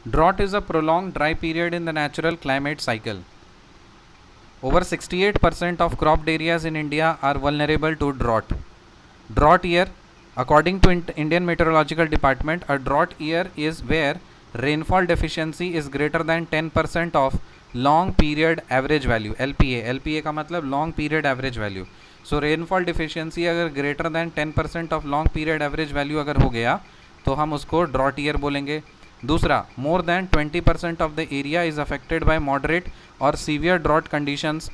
Drought is a prolonged dry period in the natural climate cycle. Over 68% of cropped areas in India are vulnerable to drought. Drought year, according to Indian Meteorological Department, a drought year is where rainfall deficiency is greater than 10% of long period average value, LPA. LPA का मतलब long period average value. So rainfall deficiency अगर greater than 10% of long period average value अगर हो गया तो हम उसको drought year बोलेंगे. दूसरा, more than 20% of the area is affected by moderate or severe drought conditions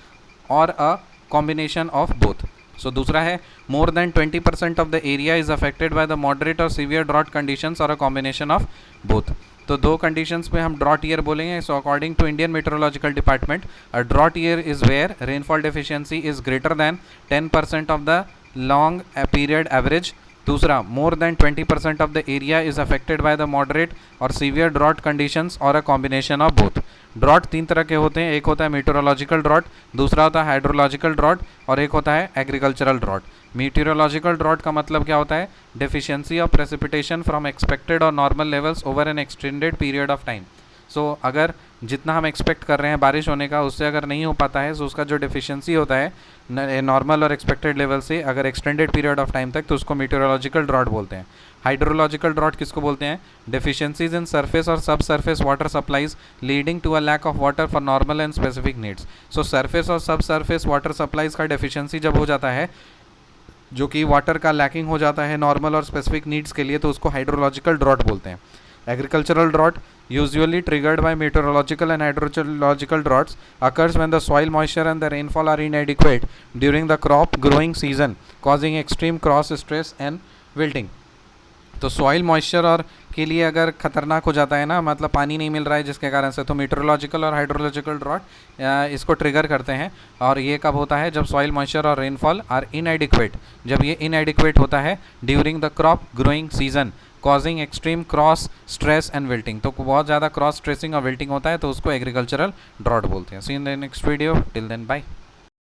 or a combination of both. So दूसरा है more than 20% of the area is affected by the moderate or severe drought conditions or a combination of both. तो दो conditions पे हम drought year बोलेंगे. So according to Indian meteorological department, a drought year is where rainfall deficiency is greater than 10% of the long period average. दूसरा, more than 20% of the area is affected by the moderate और severe drought conditions और a combination of both. Drought तीन तरह के होते हैं. एक होता है मीटेरोलॉजिकल ड्रॉट, दूसरा होता है हाइड्रोलॉजिकल ड्रॉट और एक होता है एग्रीकल्चरल ड्रॉट. मीटेरोलॉजिकल ड्रॉट का मतलब क्या होता है? Deficiency of precipitation from expected और normal levels over an extended period of time. So अगर जितना हम एक्सपेक्ट कर रहे हैं बारिश होने का उससे अगर नहीं हो पाता है, तो उसका जो डेफिशिएंसी होता है नॉर्मल और एक्सपेक्टेड लेवल से अगर एक्सटेंडेड पीरियड ऑफ टाइम तक, तो उसको मीटेरोलॉजिकल ड्रॉट बोलते हैं. हाइड्रोलॉजिकल ड्रॉट किसको बोलते हैं? डेफिशिएंसीज इन सरफेस और sub surface water supplies leading to a lack of water for normal and specific needs. So surface और सब सरफेस वाटर सप्लाईज का डेफिशिएंसी जब हो जाता है, जो कि वाटर का लैकिंग हो जाता है नॉर्मल और स्पेसिफिक नीड्स के लिए, तो उसको हाइड्रोलॉजिकल ड्रॉट बोलते हैं. Agricultural drought, usually triggered by meteorological and hydrological droughts, occurs when the soil moisture and the rainfall are inadequate during the crop growing season, causing extreme cross stress and wilting. तो soil moisture और के लिए अगर खतरनाक हो जाता है ना, मतलब पानी नहीं मिल रहा है जिसके कारण से, तो मीटेरोलॉजिकल और हाइड्रोलॉजिकल ड्रॉट इसको ट्रिगर करते हैं. और ये कब होता है? जब सॉइल मॉइस्चर और रेनफॉल आर इनएडिक्वेट. जब ये इनएडिक्वेट होता है during the crop growing season, causing extreme cross stress and wilting. तो बहुत ज़्यादा क्रॉस स्ट्रेसिंग और विल्टिंग होता है, तो उसको एग्रीकल्चरल ड्रॉट बोलते हैं. See in the next video. Till then bye.